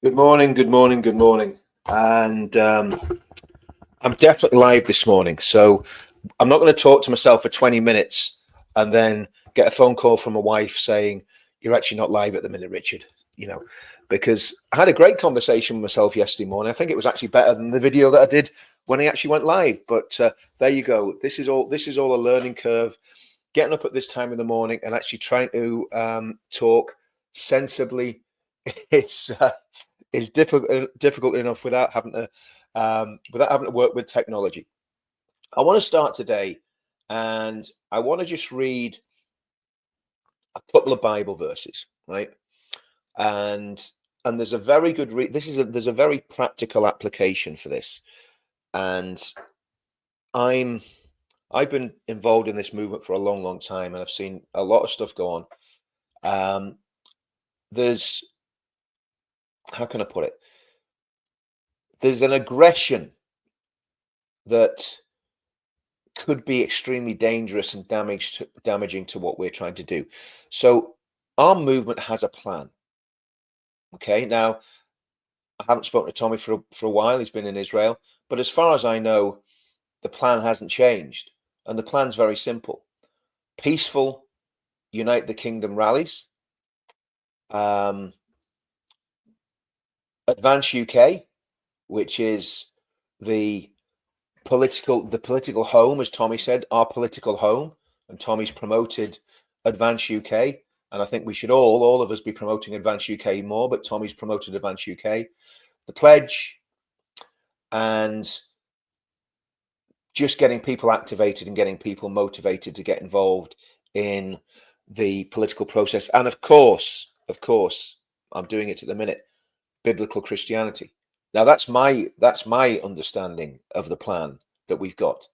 Good morning, good morning, good morning. And I'm definitely live this morning. So I'm not going to talk to myself for 20 minutes and then get a phone call from my wife saying, "You're actually not live at the minute, Richard." You know, because I had a great conversation with myself yesterday morning. I think it was actually better than the video that I did when I actually went live. But there you go. This is all a learning curve. Getting up at this time in the morning and actually trying to talk sensibly is is difficult enough without having to work with technology. I want to start today, and I want to just read a couple of Bible verses, right? And and there's a very good there's a very practical application for this, and I'm I've been involved in this movement for a long, long time, and I've seen a lot of stuff go on. There's How can I put it? There's an aggression that could be extremely dangerous and damaging to what we're trying to do. So our movement has a plan. Okay. Now, I haven't spoken to Tommy for a while. He's been in Israel. But as far as I know, the plan hasn't changed. And the plan's very simple. Peaceful, unite the kingdom rallies. Um, Advance UK, which is the political home, as Tommy said, our political home, and Tommy's promoted Advance UK, and I think we should all of us be promoting Advance UK more, but Tommy's promoted Advance UK, the pledge, and just getting people activated and getting people motivated to get involved in the political process. And of course, I'm doing it at the minute, biblical Christianity. Now that's my understanding of the plan that we've got.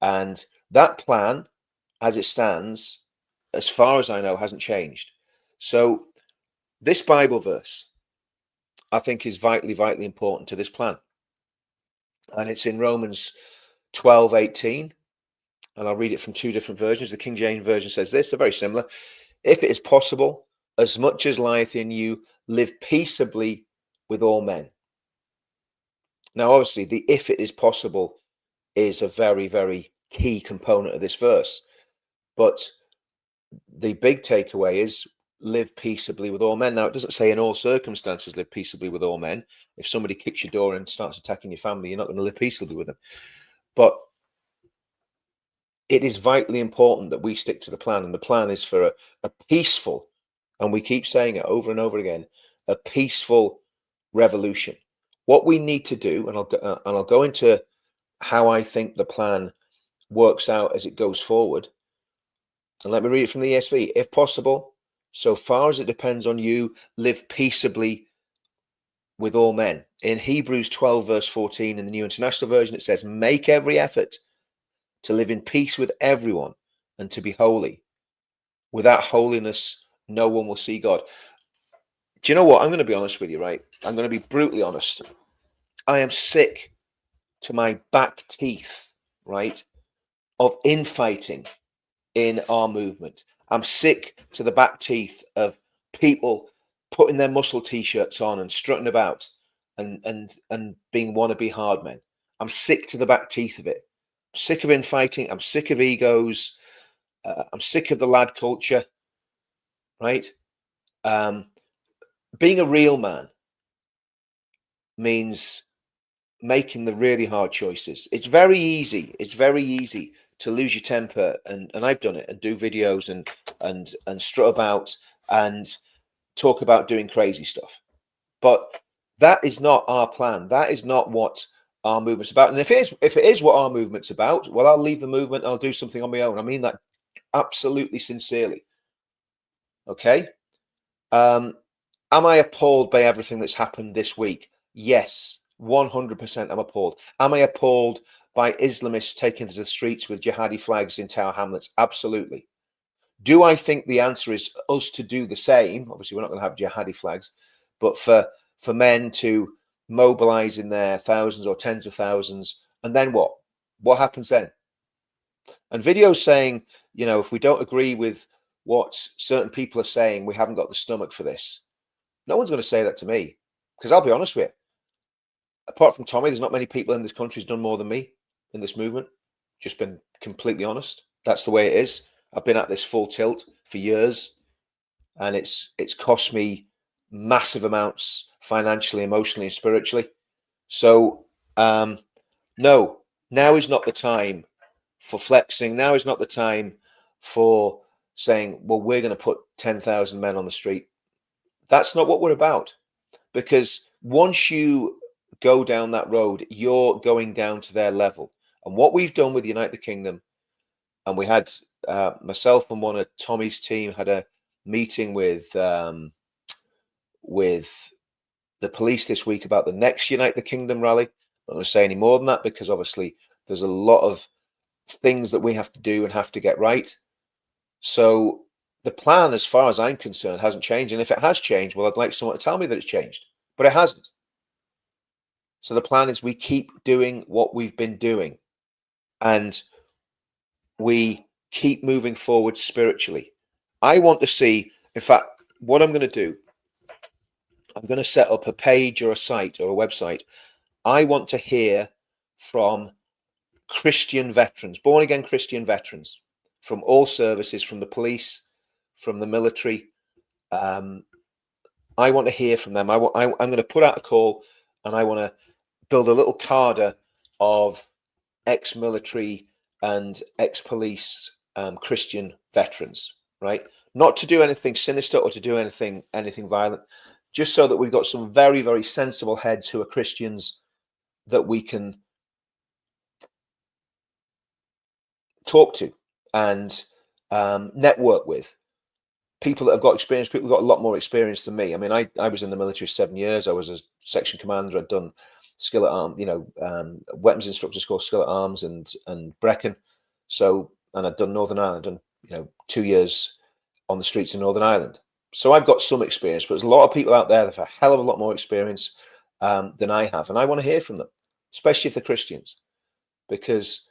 And that plan, as it stands, as far as I know, hasn't changed. So this Bible verse, I think, is vitally important to this plan. And it's in Romans 12:18. And I'll read it from two different versions. The King James Version says this, they're very similar. If it is possible, as much as lieth in you, live peaceably with all men. Now, obviously, the if it is possible is a very, very key component of this verse. But the big takeaway is live peaceably with all men. Now, it doesn't say in all circumstances live peaceably with all men. If somebody kicks your door and starts attacking your family, you're not going to live peaceably with them. But it is vitally important that we stick to the plan. And the plan is for a peaceful, and we keep saying it over and over again, a peaceful revolution. What we need to do, and I'll go into how I think the plan works out as it goes forward. And let me read it from the ESV. If possible, so far as it depends on you, live peaceably with all men. In Hebrews 12, verse 14, in the New International Version, it says, make every effort to live in peace with everyone and to be holy. Without holiness, no one will see God. Do you know what? I'm going to be honest with you, right? I'm going to be brutally honest. I am sick to my back teeth, right, of infighting in our movement. I'm sick to the back teeth of people putting their muscle t-shirts on and strutting about and being wannabe hard men. I'm sick to the back teeth of it. I'm sick of infighting. I'm sick of egos. I'm sick of the lad culture, right? Being a real man means making the really hard choices. It's very easy. It's very easy to lose your temper, and I've done it, and do videos and strut about and talk about doing crazy stuff. But that is not our plan. That is not what our movement's about. And if it is what our movement's about, well, I'll leave the movement. I'll do something on my own. I mean that absolutely sincerely. Okay. Am I appalled by everything that's happened this week? Yes, 100% I'm appalled. Am I appalled by Islamists taking to the streets with jihadi flags in Tower Hamlets? Absolutely. Do I think the answer is us to do the same? Obviously, we're not going to have jihadi flags, but for men to mobilize in their thousands or tens of thousands, and then what? What happens then? And videos saying, if we don't agree with what certain people are saying, we haven't got the stomach for this. No one's going to say that to me. Because I'll be honest with you, apart from Tommy, there's not many people in this country who's done more than me in this movement. Just been completely honest. That's the way it is. I've been at this full tilt for years, and it's cost me massive amounts financially, emotionally, and spiritually. So no, now is not the time for flexing. Now is not the time for saying, well, we're going to put 10,000 men on the street. That's not what we're about. Because once you go down that road, you're going down to their level. And what we've done with Unite the Kingdom, and we had myself and one of Tommy's team had a meeting with the police this week about the next Unite the Kingdom rally. I'm not going to say any more than that because obviously there's a lot of things that we have to do and have to get right. So the plan, as far as I'm concerned, hasn't changed. And if it has changed, well, I'd like someone to tell me that it's changed, but it hasn't. So the plan is we keep doing what we've been doing and we keep moving forward spiritually. I want to see, in fact, what I'm going to do, I'm going to set up a page or a site or a website. I want to hear from Christian veterans, born again Christian veterans from all services, from the police, from the military. I want to hear from them. I'm going to put out a call and I want to build a little cadre of ex-military and ex-police Christian veterans, right? Not to do anything sinister or to do anything violent, just so that we've got some very, very sensible heads who are Christians that we can talk to and network with. People that have got experience, people who've got a lot more experience than me. I mean, I was in the military 7 years. I was a section commander. I'd done skill at arms, weapons instructors course, skill at arms and Brecon. So, and I'd done Northern Ireland, done 2 years on the streets of Northern Ireland. So I've got some experience, but there's a lot of people out there that have a hell of a lot more experience than I have, and I want to hear from them, especially if they're Christians, because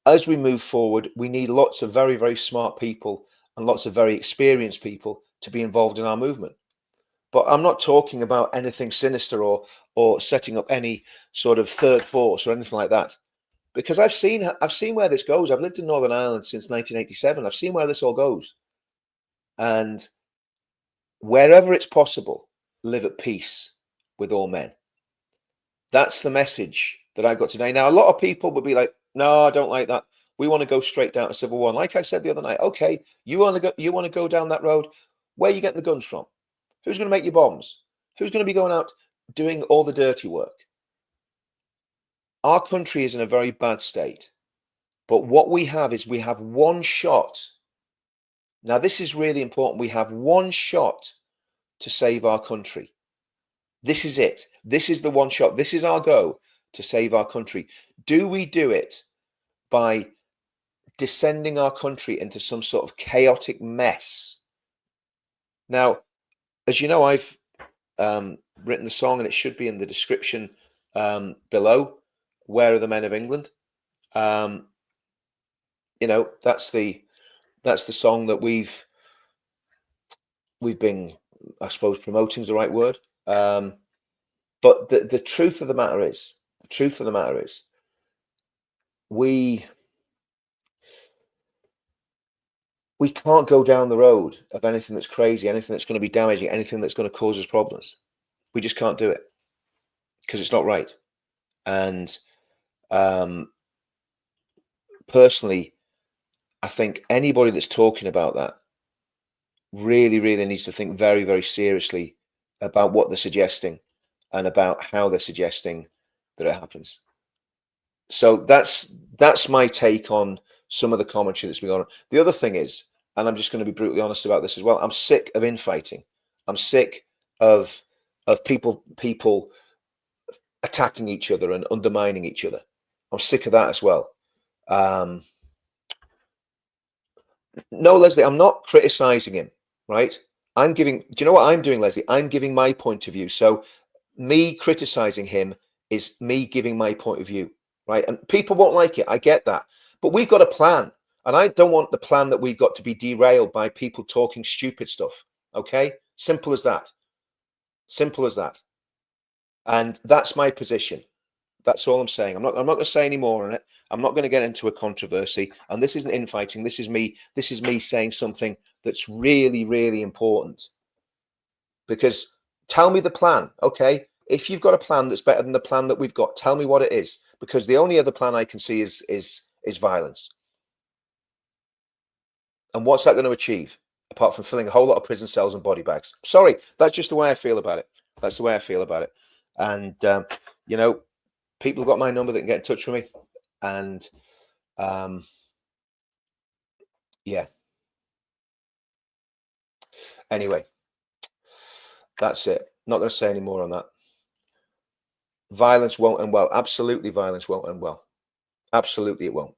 as we move forward, we need lots of very, very smart people and lots of very experienced people to be involved in our movement. But I'm not talking about anything sinister or setting up any sort of third force or anything like that, because I've seen where this goes. I've lived in Northern Ireland since 1987. I've seen where this all goes, and wherever it's possible, live at peace with all men. That's the message that I've got today. Now, a lot of people would be like, "No, I don't like that. We want to go straight down to civil war." And like I said the other night, okay, you want to go down that road? Where are you getting the guns from? Who's going to make your bombs? Who's going to be going out doing all the dirty work? Our country is in a very bad state. But what we have is we have one shot. Now, this is really important. We have one shot to save our country. This is it. This is the one shot. This is our go to save our country. Do we do it by descending our country into some sort of chaotic mess? Now, as you know, I've written the song, and it should be in the description below. Where are the men of England? That's the song that we've been, I suppose, promoting is the right word. But the truth of the matter is, we can't go down the road of anything that's crazy, anything that's going to be damaging, anything that's going to cause us problems. We just can't do it because it's not right. And personally, I think anybody that's talking about that really, really needs to think very, very seriously about what they're suggesting and about how they're suggesting that it happens. So that's my take on some of the commentary that's been going on. The other thing is, and I'm just going to be brutally honest about this as well, I'm sick of infighting. I'm sick of people attacking each other and undermining each other. I'm sick of that as well. No, Leslie, I'm not criticizing him, right? Do you know what I'm doing, Leslie? I'm giving my point of view. So me criticizing him is me giving my point of view, right? And people won't like it. I get that. But we've got a plan. And I don't want the plan that we've got to be derailed by people talking stupid stuff. Okay? Simple as that. Simple as that. And that's my position. That's all I'm saying. I'm not going to say any more on it. I'm not going to get into a controversy. And this isn't infighting. This is me saying something that's really, really important. Because tell me the plan. Okay. If you've got a plan that's better than the plan that we've got, tell me what it is. Because the only other plan I can see is violence. And what's that going to achieve? Apart from filling a whole lot of prison cells and body bags. Sorry, that's just the way I feel about it. That's the way I feel about it. And you know, people have got my number that can get in touch with me. And yeah. Anyway, that's it. Not going to say any more on that. Violence won't end well. Absolutely, violence won't end well. Absolutely, it won't.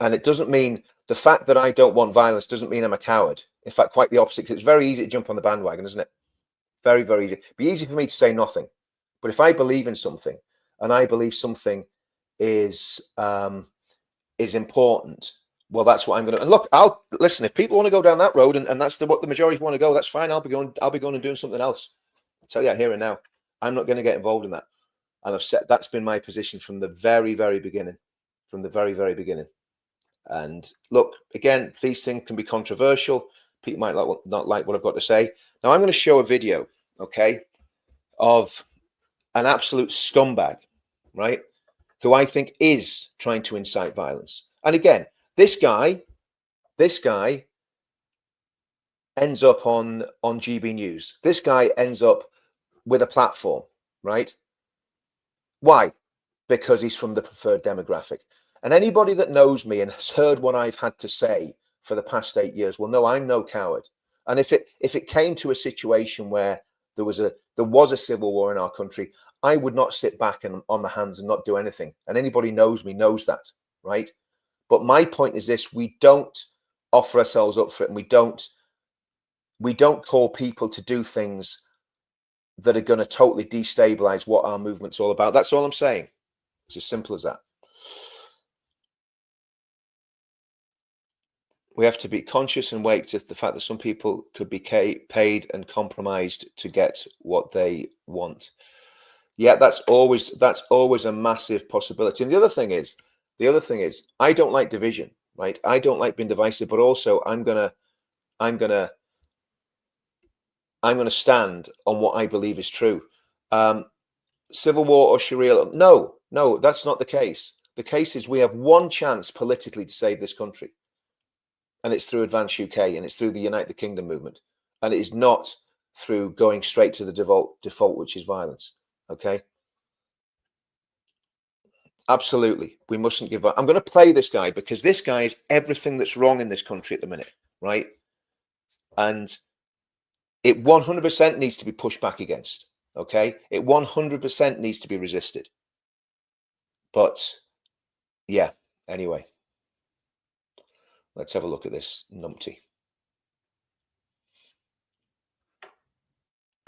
And it doesn't mean the fact that I don't want violence doesn't mean I'm a coward. In fact, quite the opposite. Because it's very easy to jump on the bandwagon, isn't it? Very, very easy. It'd be easy for me to say nothing. But if I believe in something, and I believe something is important, well, that's what I'm going to. And look, I'll listen. If people want to go down that road, and that's what the majority want to go, that's fine. I'll be going and doing something else. I'll tell you that here and now. I'm not going to get involved in that. And I've said that's been my position from the very, very beginning. From the very, very beginning. And look, again, these things can be controversial. People might not like what I've got to say. Now, I'm going to show a video, okay, of an absolute scumbag, right, who I think is trying to incite violence. And again, this guy ends up on GB News. This guy ends up with a platform, right? Why? Because he's from the preferred demographic. And anybody that knows me and has heard what I've had to say for the past 8 years will know I'm no coward. And if it came to a situation where there was a civil war in our country, I would not sit back and on my hands and not do anything. And anybody knows me knows that, right? But my point is this: we don't offer ourselves up for it, and we don't call people to do things that are going to totally destabilize what our movement's all about. That's all I'm saying. It's as simple as that. We have to be conscious and wake to the fact that some people could be paid and compromised to get what they want. Yeah, that's always a massive possibility. And the other thing is, I don't like division, right? I don't like being divisive, but also I'm gonna stand on what I believe is true. Civil war or Sharia? No, that's not the case. The case is we have one chance politically to save this country. And it's through Advance UK, and it's through the Unite the Kingdom movement. And it is not through going straight to the default, which is violence. Okay? Absolutely. We mustn't give up. I'm going to play this guy because this guy is everything that's wrong in this country at the minute, right? And it 100% needs to be pushed back against. Okay? It 100% needs to be resisted. But yeah, anyway. Let's have a look at this numpty.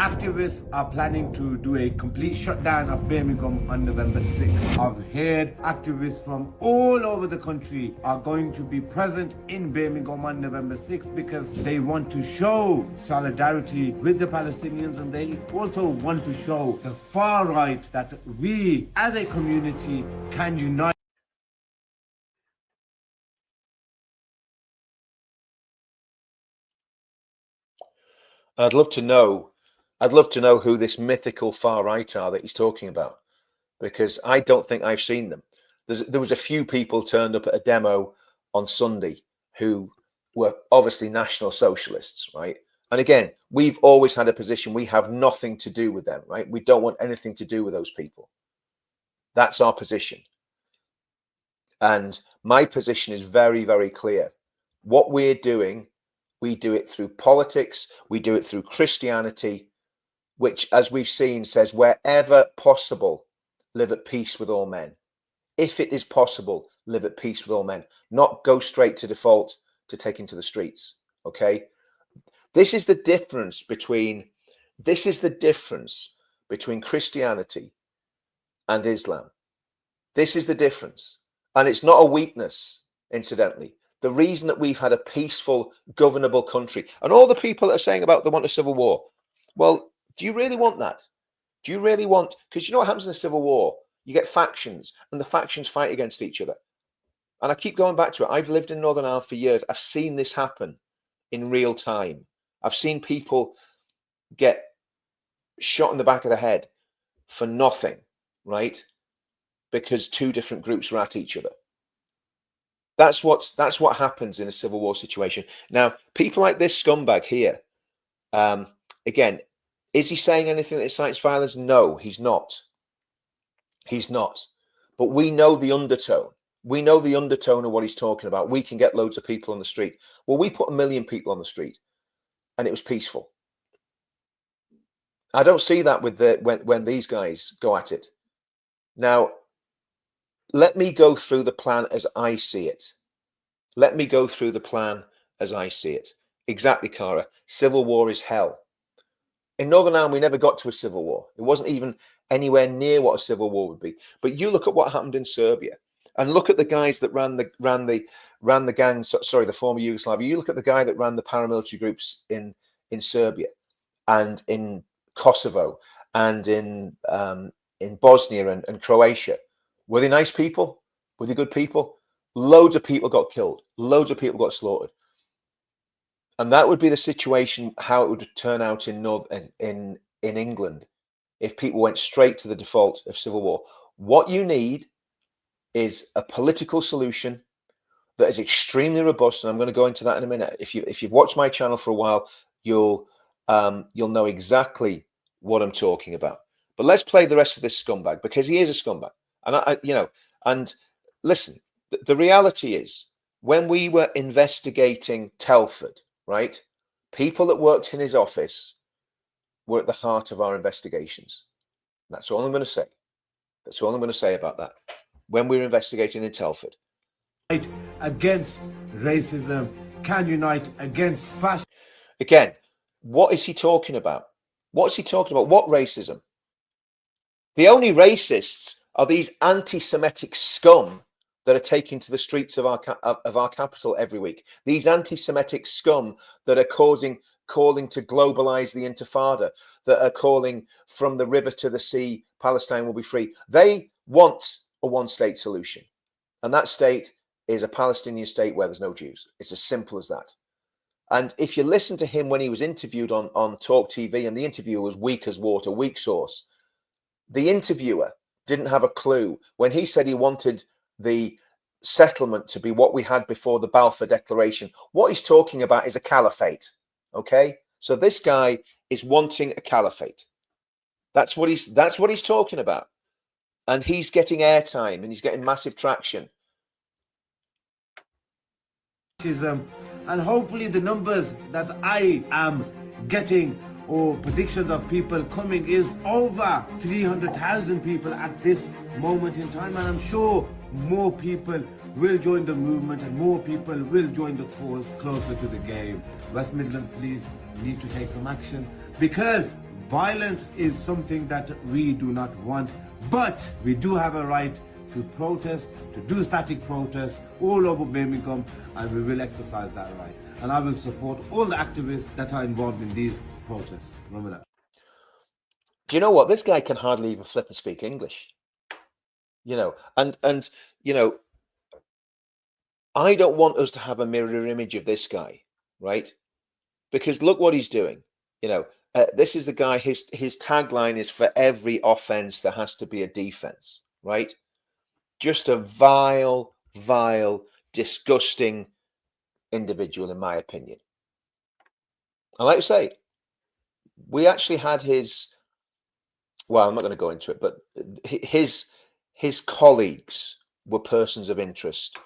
Activists are planning to do a complete shutdown of Birmingham on November 6th. I've heard activists from all over the country are going to be present in Birmingham on November 6th because they want to show solidarity with the Palestinians, and they also want to show the far right that we as a community can unite. I'd love to know who this mythical far right are that he's talking about, because I don't think I've seen them. There was a few people turned up at a demo on Sunday who were obviously National Socialists, right? And again, we've always had a position. We have nothing to do with them, right? We don't want anything to do with those people. That's our position. And my position is very, very clear. What we're doing, we do it through politics. We do it through Christianity, which, as we've seen, says wherever possible, live at peace with all men. If it is possible, live at peace with all men, not go straight to default to taking to the streets. Okay. This is the difference between Christianity and Islam. This is the difference. And it's not a weakness, incidentally. The reason that we've had a peaceful, governable country, and all the people that are saying about they want a civil war, well, do you really want that? Do you really want, because you know what happens in a civil war? You get factions, and the factions fight against each other. And I keep going back to it. I've lived in Northern Ireland for years. I've seen this happen in real time. I've seen people get shot in the back of the head for nothing, right? Because two different groups are at each other. That's what happens in a civil war situation. Now, people like this scumbag here, again, is he saying anything that incites violence? No, he's not. He's not. But we know the undertone. We know the undertone of what he's talking about. We can get loads of people on the street. Well, we put 1 million people on the street, and it was peaceful. I don't see that with when these guys go at it. Now, let me go through the plan as I see it. Let me go through the plan as I see it. Exactly, Cara. Civil war is hell. In Northern Ireland, we never got to a civil war. It wasn't even anywhere near what a civil war would be. But you look at what happened in Serbia, and look at the guys that ran the gangs. Sorry, the former Yugoslavia. You look at the guy that ran the paramilitary groups in Serbia, and in Kosovo, and in Bosnia and Croatia. Were they nice people? Were they good people? Loads of people got killed. Loads of people got slaughtered. And that would be the situation, how it would turn out in England if people went straight to the default of civil war. What you need is a political solution that is extremely robust, and I'm going to go into that in a minute. If you've watched my channel for a while, you'll know exactly what I'm talking about. But let's play the rest of this scumbag, because he is a scumbag. And and listen, the reality is, when we were investigating Telford, right, people that worked in his office were at the heart of our investigations. That's all I'm going to say. That's all I'm going to say about that. When we were investigating in Telford. Against racism, can unite against fascism. Again, what is he talking about? What's he talking about? What racism? The only racists are these anti-Semitic scum that are taking to the streets of our capital every week. These anti-Semitic scum that are calling to globalize the Intifada, that are calling from the river to the sea, Palestine will be free. They want a one-state solution. And that state is a Palestinian state where there's no Jews. It's as simple as that. And if you listen to him when he was interviewed on Talk TV, and the interviewer was weak as water, weak sauce, the interviewer didn't have a clue when he said he wanted the settlement to be what we had before the Balfour Declaration. What he's talking about is a caliphate. Okay, so this guy is wanting a caliphate. That's what he's talking about, and he's getting airtime and he's getting massive traction. And hopefully the numbers that I am getting, or predictions of people coming, is over 300,000 people at this moment in time, and I'm sure more people will join the movement and more people will join the cause closer to the game. West Midlands Police need to take some action, because violence is something that we do not want, but we do have a right to protest, to do static protests all over Birmingham, and we will exercise that right. And I will support all the activists that are involved in these protests. Remember that. Do you know what? This guy can hardly even flip and speak English. And I don't want us to have a mirror image of this guy, right? Because look what he's doing. This is the guy, his tagline is, for every offense, there has to be a defense, right? Just a vile, disgusting individual, in my opinion. And like I say, we actually had well, I'm not going to go into it, but his colleagues were persons of interest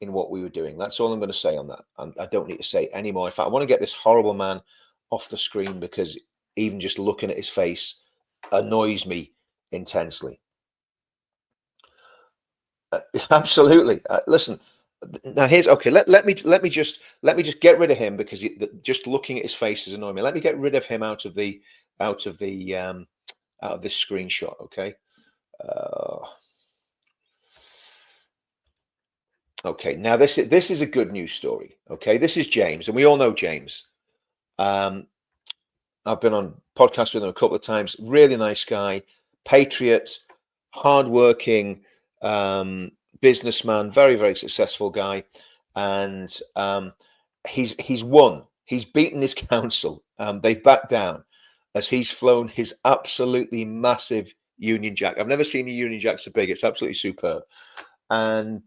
in what we were doing. That's all I'm going to say on that. I don't need to say any more. In fact, I want to get this horrible man off the screen, because even just looking at his face annoys me intensely. Absolutely. Listen, now here's okay. Let me just get rid of him, because just looking at his face is annoying me. Let me get rid of him out of this screenshot. Okay. Okay. Now this is a good news story. Okay, this is James, and we all know James. I've been on podcasts with him a couple of times. Really nice guy, patriot, hardworking businessman, very, very successful guy. And he's won. He's beaten his council. They've backed down as he's flown his absolutely massive Union Jack. I've never seen a Union Jack so big. It's absolutely superb. And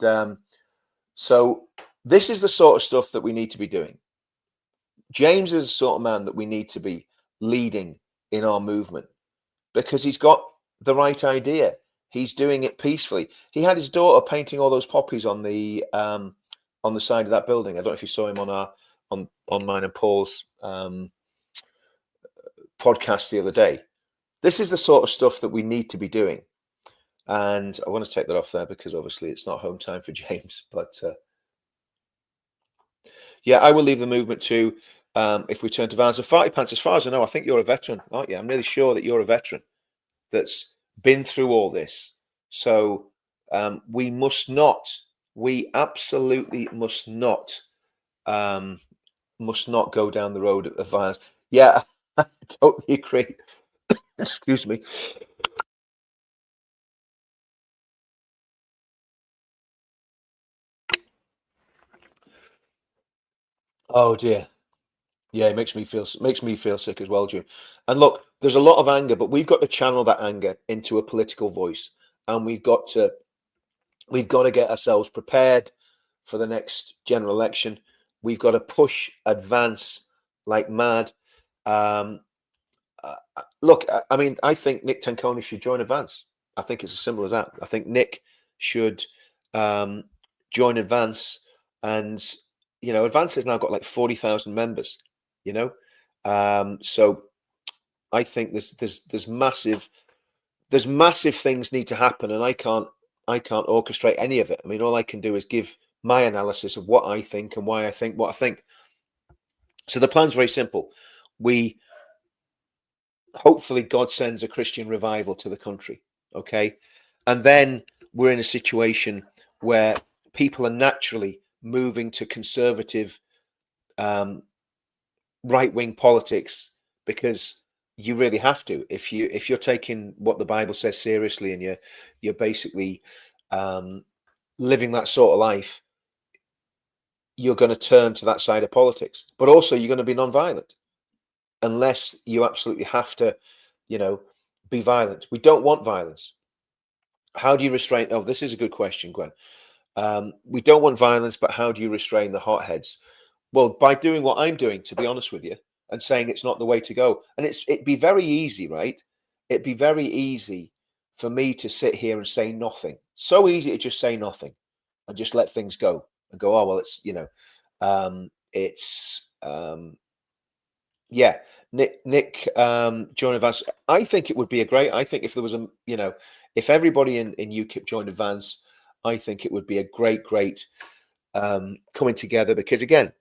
so this is the sort of stuff that we need to be doing. James is the sort of man that we need to be leading in our movement because he's got the right idea. He's doing it peacefully. He had his daughter painting all those poppies on the side of that building. I don't know if you saw him on mine and Paul's podcast the other day. This is the sort of stuff that we need to be doing. And I want to take that off there because obviously it's not home time for James. But yeah, I will leave the movement too. If we turn to Vans and Farty Pants, as far as I know, I think you're a veteran, aren't you? I'm really sure that you're a veteran that's been through all this. So we absolutely must not go down the road of violence. Yeah, I totally agree. Excuse me. Oh dear. Yeah, it makes me feel sick as well, June. And look, there's a lot of anger, but we've got to channel that anger into a political voice, and we've got to get ourselves prepared for the next general election. We've got to push advance like mad. Look, I mean, I think Nick Tanconi should join Advance. I think it's as simple as that. I think Nick should join Advance, and Advance has now got like 40,000 members. So I think there's massive things need to happen, and I can't orchestrate any of it. I mean, all I can do is give my analysis of what I think and why I think what I think. So the plan's very simple. Hopefully God sends a Christian revival to the country, okay? And then we're in a situation where people are naturally moving to conservative right-wing politics because you really have to. If you're taking what the Bible says seriously and you're basically living that sort of life, you're going to turn to that side of politics. But also you're going to be non-violent unless you absolutely have to, be violent. We don't want violence. How do you restrain? Oh, this is a good question, Gwen. We don't want violence, but how do you restrain the hotheads? Well, by doing what I'm doing, to be honest with you, and saying it's not the way to go. And it'd be very easy, right? It'd be very easy for me to sit here and say nothing. So easy to just say nothing and just let things go and go, oh, well, it's, yeah, Nick, join Advance. I think it would be I think if there was if everybody in UKIP joined Advance, I think it would be a great coming together because again,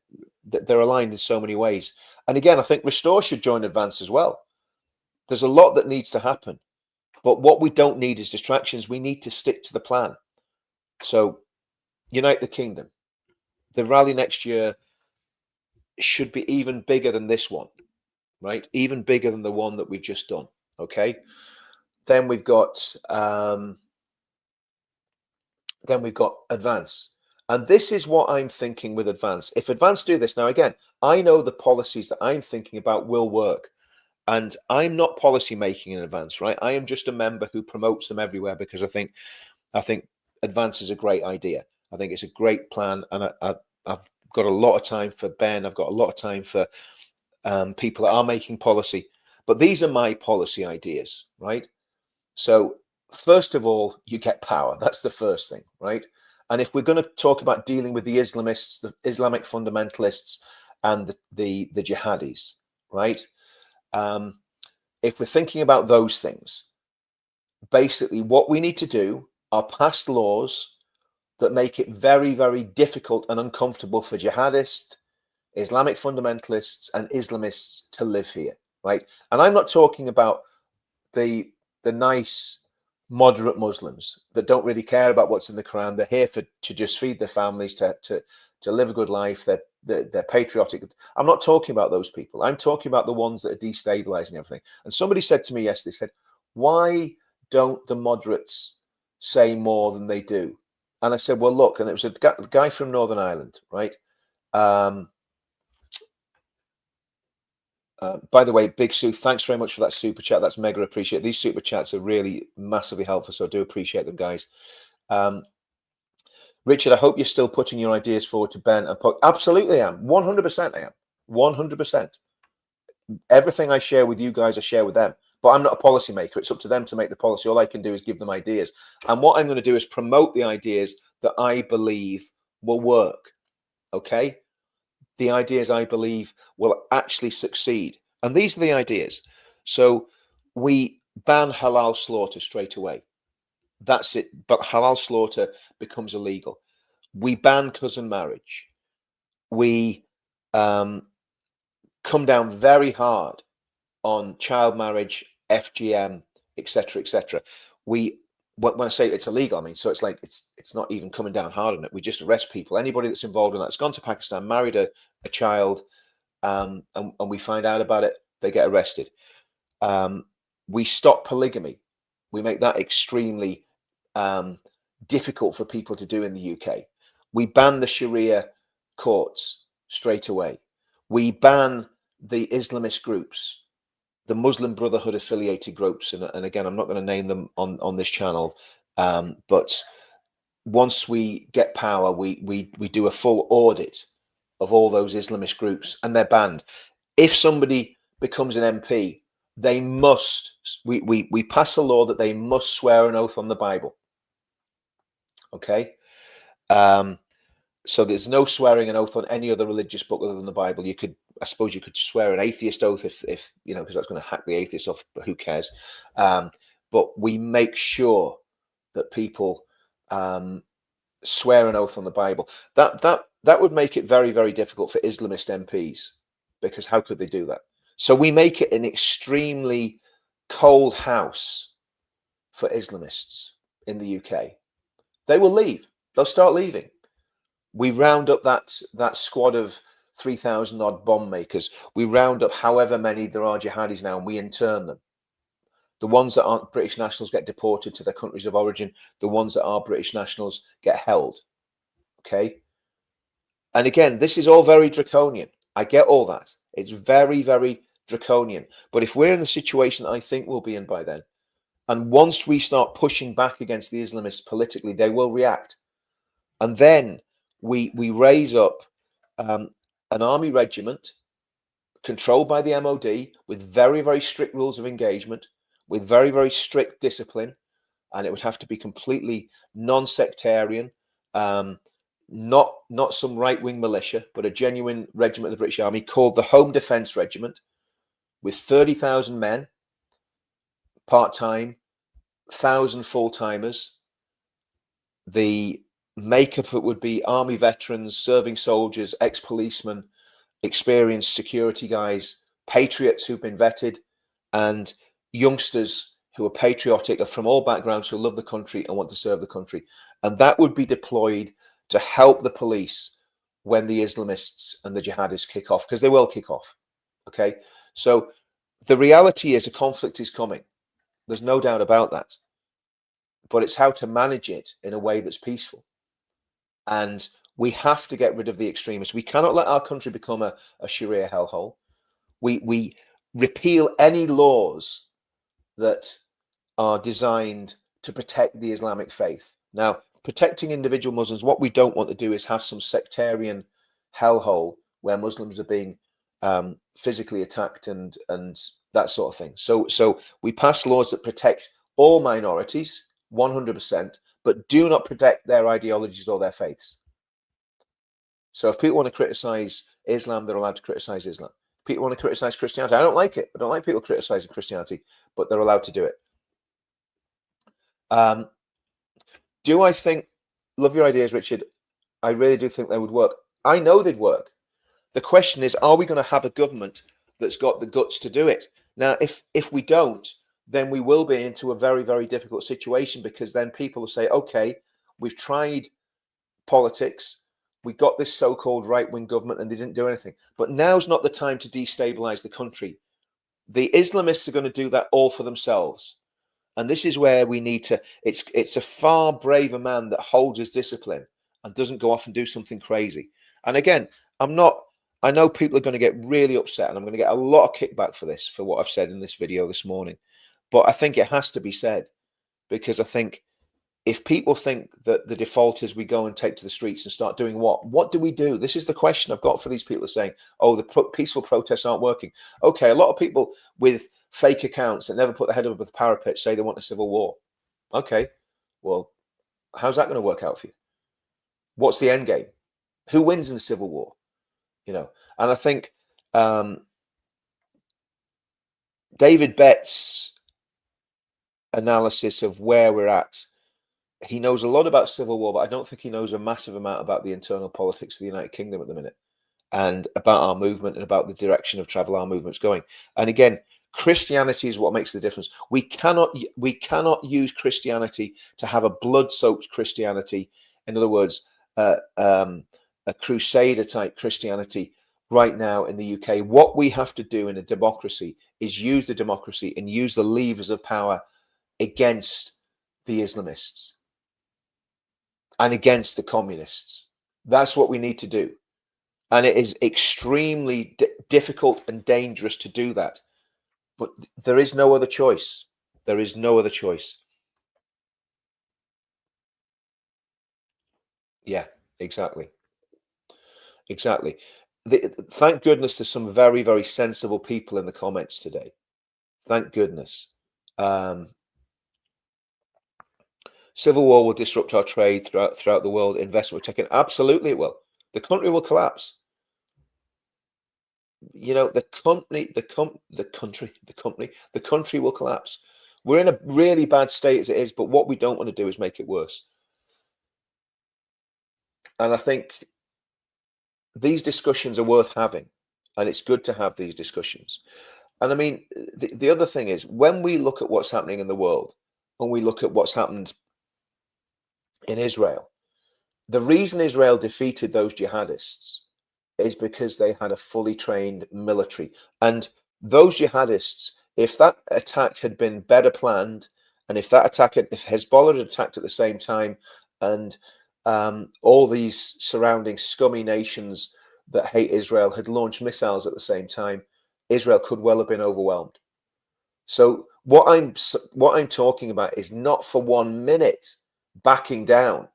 they're aligned in so many ways. And again, I think Restore should join Advance as well. There's a lot that needs to happen, but what we don't need is distractions. We need to stick to the plan. So unite the kingdom. The rally next year should be even bigger than this one, right? Even bigger than the one that we've just done. Okay. Then we've got Advance. And this is what I'm thinking with Advance. If Advance do this, now again, I know the policies that I'm thinking about will work. And I'm not policy making in Advance, right? I am just a member who promotes them everywhere because I think Advance is a great idea. I think it's a great plan. And I've got a lot of time for Ben. I've got a lot of time for people that are making policy. But these are my policy ideas, right? So first of all, you get power. That's the first thing, right? And if we're going to talk about dealing with the Islamists, the Islamic fundamentalists, and the jihadis, right? If we're thinking about those things, basically what we need to do are pass laws that make it very, very difficult and uncomfortable for jihadists, Islamic fundamentalists, and Islamists to live here, right? And I'm not talking about the nice moderate Muslims that don't really care about what's in the Quran. They're here to just feed their families, to live a good life. they're patriotic. I'm not talking about those people. I'm talking about the ones that are destabilizing everything. And somebody said to me yesterday, said, why don't the moderates say more than they do? And I said, well, look, and it was a guy from Northern Ireland, right? By the way, Big Sue, thanks very much for that super chat. That's mega appreciated. These super chats are really massively helpful, so I do appreciate them, guys. Richard, I hope you're still putting your ideas forward to Ben. Absolutely, I am. 100% I am. 100%. Everything I share with you guys, I share with them. But I'm not a policymaker. It's up to them to make the policy. All I can do is give them ideas. And what I'm going to do is promote the ideas that I believe will work. Okay? The ideas I believe will actually succeed. And these are the ideas. So we ban halal slaughter straight away. That's it. But halal slaughter becomes illegal. We ban cousin marriage. We come down very hard on child marriage, FGM, etc., etc. We, when I say it's illegal, I mean, so it's like it's not even coming down hard on it. We just arrest people. Anybody that's involved in that, it's gone to Pakistan, married a child, and we find out about it, they get arrested. We stop polygamy. We make that extremely difficult for people to do in the UK. We ban the Sharia courts straight away. We ban the Islamist groups, the Muslim Brotherhood affiliated groups, and again, I'm not going to name them on this channel, but once we get power, we do a full audit of all those Islamist groups, and they're banned. If somebody becomes an MP, they must. We pass a law that they must swear an oath on the Bible. Okay. So there's no swearing an oath on any other religious book other than the Bible. You could, I suppose, you could swear an atheist oath if you know, because that's going to hack the atheist off. But who cares? But we make sure that people swear an oath on the Bible. That would make it very, very difficult for Islamist MPs, because how could they do that? So we make it an extremely cold house for Islamists in the UK. They will leave. They'll start leaving. We round up that squad of 3,000 odd bomb makers. We round up however many there are jihadis now, and we intern them. The ones that aren't British nationals get deported to their countries of origin. The ones that are British nationals get held. Okay. And again, this is all very draconian. I get all that. It's very, very draconian. But if we're in the situation that I think we'll be in by then, and once we start pushing back against the Islamists politically, they will react. And then we raise up an army regiment controlled by the MOD with very, very strict rules of engagement, with very, very strict discipline. And it would have to be completely non-sectarian, not some right-wing militia, but a genuine regiment of the British Army called the Home Defence Regiment, with 30,000 men, part-time, 1,000 full-timers. The makeup of it would be army veterans, serving soldiers, ex-policemen, experienced security guys, patriots who've been vetted, and youngsters who are patriotic, are from all backgrounds, who love the country and want to serve the country. And that would be deployed to help the police when the Islamists and the jihadists kick off, because they will kick off. Okay. So the reality is a conflict is coming. There's no doubt about that. But it's how to manage it in a way that's peaceful. And we have to get rid of the extremists. We cannot let our country become a Sharia hellhole. We repeal any laws that are designed to protect the Islamic faith. Now, protecting individual Muslims, what we don't want to do is have some sectarian hellhole where Muslims are being physically attacked and that sort of thing. So we pass laws that protect all minorities 100%, but do not protect their ideologies or their faiths. So if people want to criticize Islam, they're allowed to criticize Islam. People want to criticize Christianity. I don't like it. I don't like people criticizing Christianity, but they're allowed to do it. Do I think, love your ideas, Richard. I really do think they would work. I know they'd work. The question is, are we going to have a government that's got the guts to do it? Now, if we don't, then we will be into a very, very difficult situation, because then people will say, okay, we've tried politics, We got this so-called right-wing government and they didn't do anything. But now's not the time to destabilize the country. The Islamists are going to do that all for themselves. And this is where we need to, it's a far braver man that holds his discipline and doesn't go off and do something crazy. And again, I know people are going to get really upset and I'm going to get a lot of kickback for this, for what I've said in this video this morning. But I think it has to be said, because I think if people think that the default is we go and take to the streets and start doing what do we do? This is the question I've got for these people saying, oh, the peaceful protests aren't working. Okay, a lot of people with fake accounts that never put their head above the parapet say they want a civil war. Okay, well, how's that going to work out for you? What's the end game? Who wins in a civil war? You know, and I think David Bett's analysis of where we're at, he knows a lot about civil war, but I don't think he knows a massive amount about the internal politics of the United Kingdom at the minute, and about our movement and about the direction of travel our movement's going. And again, Christianity is what makes the difference. We cannot use Christianity to have a blood-soaked Christianity. In other words, a crusader type Christianity right now in the UK. What we have to do in a democracy is use the democracy and use the levers of power against the Islamists and against the communists. That's what we need to do. And it is extremely difficult and dangerous to do that. But there is no other choice. There is no other choice. Yeah, exactly. Exactly. Thank goodness there's some very, very sensible people in the comments today. Thank goodness. Civil war will disrupt our trade throughout the world. Investment taken. Absolutely it will. The country will collapse. You know, the country will collapse. We're in a really bad state as it is, but what we don't want to do is make it worse. And I think these discussions are worth having, and it's good to have these discussions. And I mean, the other thing is, when we look at what's happening in the world, and we look at what's happened in Israel, the reason Israel defeated those jihadists is because they had a fully trained military. And those jihadists, if that attack had been better planned, and if Hezbollah had attacked at the same time, and all these surrounding scummy nations that hate Israel had launched missiles at the same time, Israel could well have been overwhelmed. So what I'm talking about is not for 1 minute backing down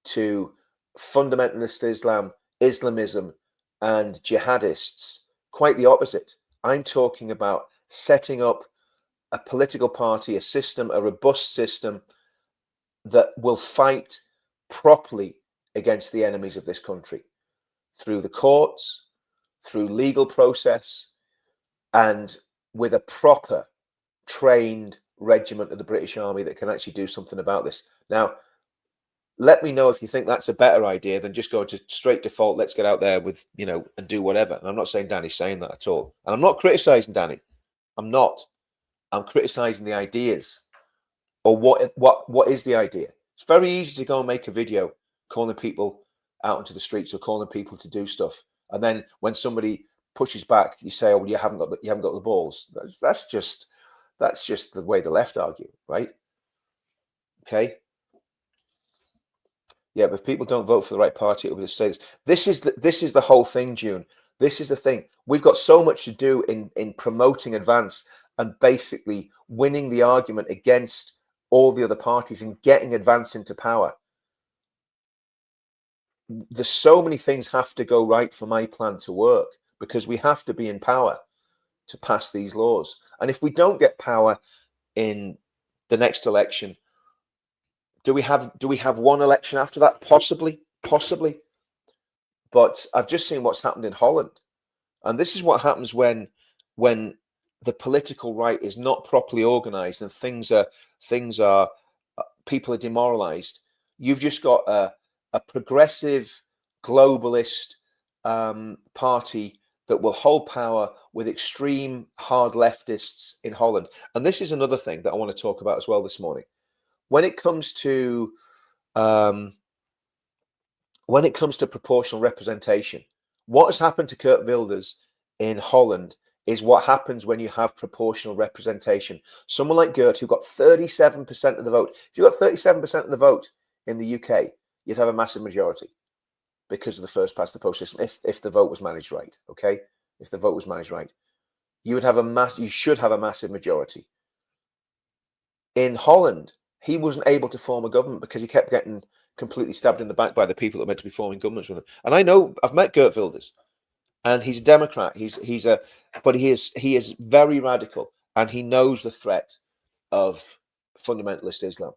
to fundamentalist Islam, Islamism, and jihadists. Quite the opposite. I'm talking about setting up a political party, a system, a robust system that will fight properly against the enemies of this country through the courts, through legal process, and with a proper trained regiment of the British Army that can actually do something about this. Now, let me know if you think that's a better idea than just going to straight default. Let's get out there with, you know, and do whatever. And I'm not saying Danny's saying that at all. And I'm not criticizing Danny. I'm not. I'm criticizing the ideas, or what is the idea. It's very easy to go and make a video calling people out into the streets or calling people to do stuff, and then when somebody pushes back, you say, "Oh, well, you haven't got the balls." That's just the way the left argue, right? Okay. Yeah, but if people don't vote for the right party, it will say this. This is the whole thing, June. This is the thing. We've got so much to do in promoting advance and basically winning the argument against all the other parties and getting advance into power. There's so many things have to go right for my plan to work, because we have to be in power to pass these laws. And if we don't get power in the next election, do we have one election after that? Possibly. But I've just seen what's happened in Holland, and this is what happens when the political right is not properly organized and things are people are demoralized. You've just got a progressive globalist party that will hold power with extreme hard leftists in Holland. And this is another thing that I want to talk about as well this morning. When it comes to when it comes to proportional representation, what has happened to Kurt Wilders in Holland is what happens when you have proportional representation. Someone like Gert, who got 37% of the vote, if you got 37% of the vote in the UK, you'd have a massive majority because of the first past the post system. If the vote was managed right, okay, if the vote was managed right, you would have you should have a massive majority. In Holland, he wasn't able to form a government because he kept getting completely stabbed in the back by the people that were meant to be forming governments with him. And I know, I've met Geert Wilders, and he's a Democrat. But he is very radical, and he knows the threat of fundamentalist Islam,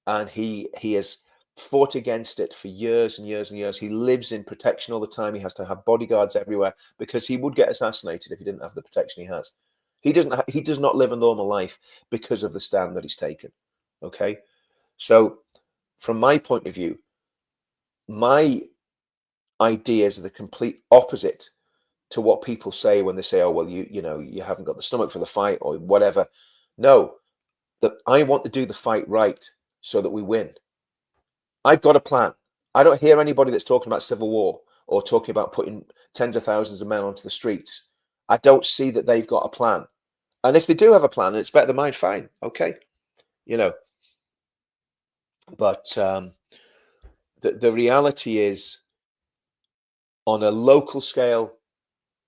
and he has fought against it for years and years and years. He lives in protection all the time. He has to have bodyguards everywhere because he would get assassinated if he didn't have the protection he has. He does not live a normal life because of the stand that he's taken. Okay, so from my point of view, my ideas are the complete opposite to what people say when they say, "Oh, well, you haven't got the stomach for the fight," or whatever. No, that I want to do the fight right so that we win. I've got a plan. I don't hear anybody that's talking about civil war or talking about putting tens of thousands of men onto the streets. I don't see that they've got a plan. And if they do have a plan and it's better than mine, fine. Okay. But the reality is, on a local scale,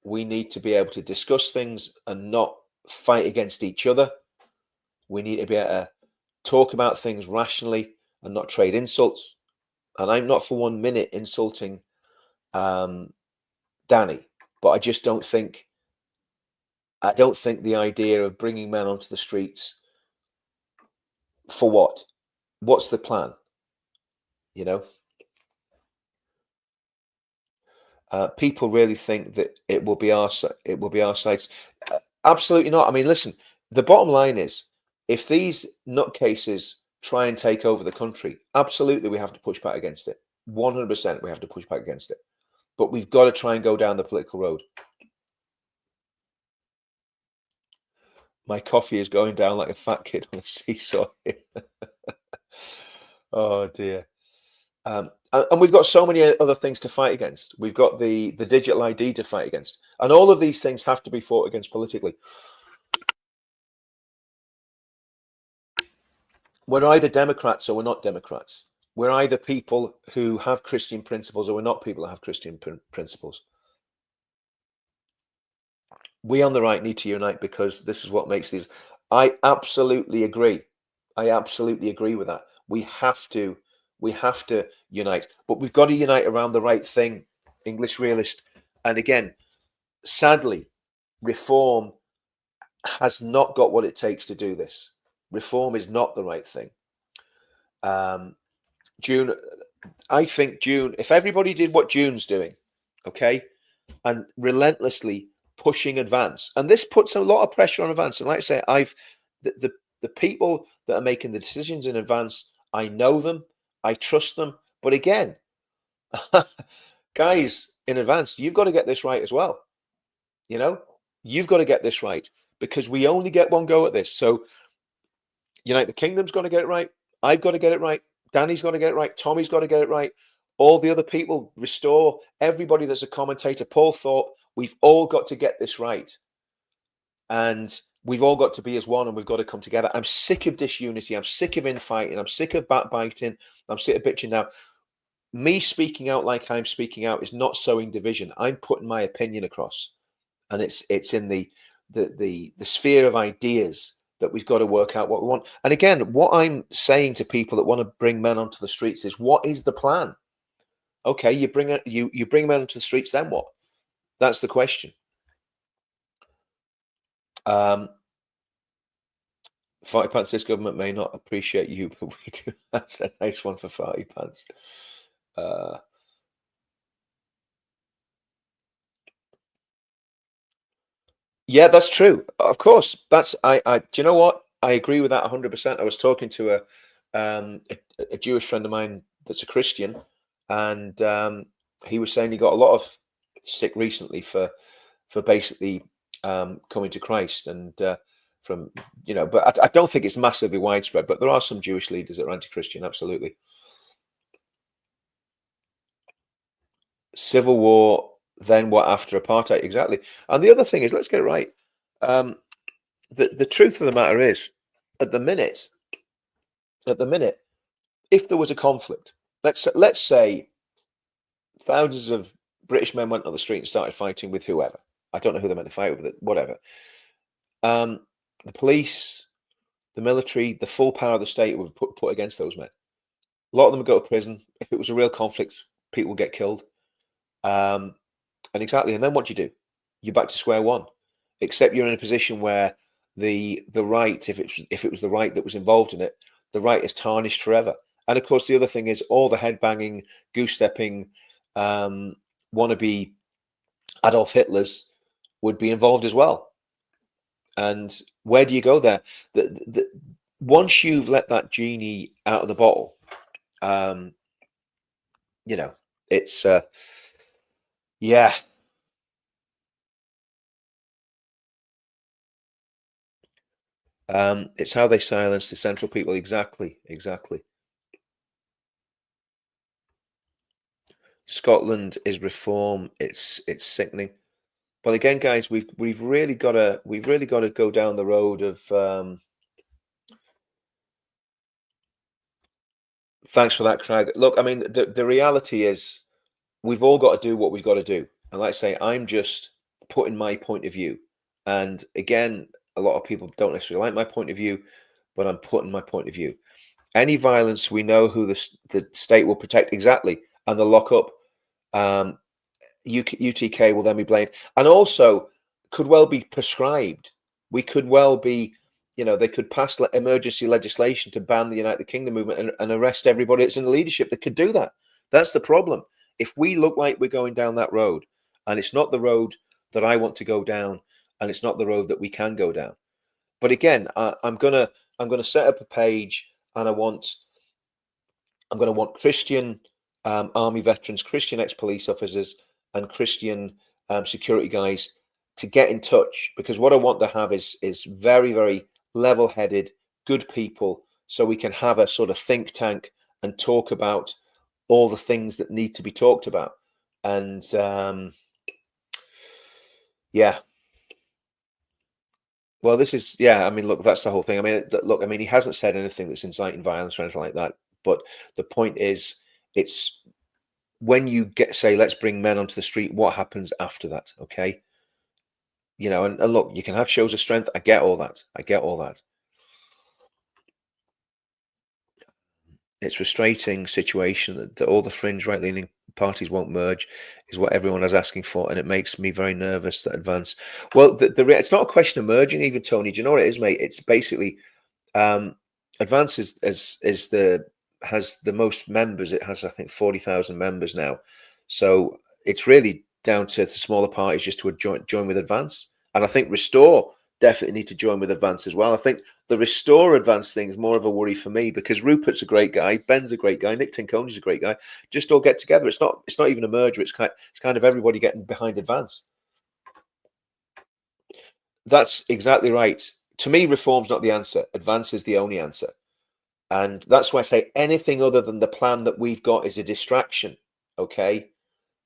we need to be able to discuss things and not fight against each other. We need to be able to talk about things rationally and not trade insults. And I'm not for 1 minute insulting Danny, but I just don't think the idea of bringing men onto the streets for what? What's the plan? People really think that it will be our sides. Absolutely not. I mean, listen, the bottom line is, if these nutcases try and take over the country, absolutely we have to push back against it. 100% we have to push back against it. But we've got to try and go down the political road. My coffee is going down like a fat kid on a seesaw. Oh dear. And we've got so many other things to fight against. We've got the digital ID to fight against. And all of these things have to be fought against politically. We're either Democrats or we're not Democrats. We're either people who have Christian principles or we're not people who have Christian principles. We on the right need to unite because this is what makes these. I absolutely agree. I absolutely agree with that. We have to unite, but we've got to unite around the right thing, English realist. And again, sadly, reform has not got what it takes to do this. Reform is not the right thing. June, I think June, if everybody did what June's doing, okay, and relentlessly pushing Advance, and this puts a lot of pressure on Advance. And like I say, the people that are making the decisions in Advance, I know them, I trust them. But again, guys in Advance, you've got to get this right as well. You've got to get this right because we only get one go at this. So United Kingdom's got to get it right. I've got to get it right. Danny's got to get it right. Tommy's got to get it right. All the other people, Restore, everybody that's a commentator, Paul Thorpe, we've all got to get this right. And we've all got to be as one, and we've got to come together. I'm sick of disunity. I'm sick of infighting. I'm sick of backbiting. I'm sick of bitching now. Me speaking out like I'm speaking out is not sowing division. I'm putting my opinion across. And it's in the sphere of ideas that we've got to work out what we want. And again, what I'm saying to people that want to bring men onto the streets is, what is the plan? Okay, you bring men onto the streets, then what? That's the question. 40 pants, this government may not appreciate you, but we do. That's a nice one for 40 pants. Yeah, that's true. Of course, that's I. Do you know what? I agree with that 100%. I was talking to a Jewish friend of mine that's a Christian, and he was saying he got a lot of stick recently for basically coming to Christ, and but I don't think it's massively widespread. But there are some Jewish leaders that are anti-Christian, absolutely. civil war, then what after apartheid? Exactly. And the other thing is, let's get it right. The truth of the matter is, at the minute, if there was a conflict, let's say thousands of British men went on the street and started fighting with whoever. I don't know who they meant to fight with, whatever. The police, the military, the full power of the state would put against those men. A lot of them would go to prison. If it was a real conflict, people would get killed. And then what do you do? You're back to square one. Except you're in a position where the right, if it was the right that was involved in it, the right is tarnished forever. And of course, the other thing is all the headbanging, goose stepping, wannabe Adolf Hitlers would be involved as well. And where do you go there? Once you've let that genie out of the bottle, it's yeah. It's how they silence the central people. Exactly. Scotland is reform. It's sickening. But again, guys, we've really got to go down the road of. Thanks for that, Craig. Look, I mean, the reality is, we've all got to do what we've got to do, and like I say, I'm just putting my point of view. And again, a lot of people don't necessarily like my point of view, but I'm putting my point of view. Any violence, we know who the state will protect exactly, and they'll lock up. UTK will then be blamed, and also could well be prescribed. We could well be, they could pass emergency legislation to ban the United Kingdom movement and arrest everybody that's in the leadership that could do that. That's the problem. If we look like we're going down that road, and it's not the road that I want to go down, and it's not the road that we can go down. But again, I'm gonna set up a page, and I'm gonna want Christian army veterans, Christian ex-police officers, and Christian security guys to get in touch, because what I want to have is very, very level-headed, good people, so we can have a sort of think tank and talk about all the things that need to be talked about. And yeah. Well, this is, I mean, look, that's the whole thing. I mean, look, I mean, he hasn't said anything that's inciting violence or anything like that. But the point is, it's when you say, let's bring men onto the street, what happens after that? Okay. And look, you can have shows of strength. I get all that. It's a frustrating situation that all the fringe right-leaning parties won't merge is what everyone is asking for, and it makes me very nervous that Advance. Well, it's not a question of merging, even, Tony. Do you know what it is, mate? It's basically Advance has the most members. It has, I think, 40,000 members now. So it's really down to the smaller parties just to join with Advance, and I think Restore definitely need to join with Advance as well. I think the Restore Advance thing is more of a worry for me, because Rupert's a great guy, Ben's a great guy, Nick Tinconi's a great guy. Just all get together. It's not even a merger. It's kind of everybody getting behind Advance. That's exactly right. To me, reform's not the answer. Advance is the only answer. And that's why I say anything other than the plan that we've got is a distraction. Okay.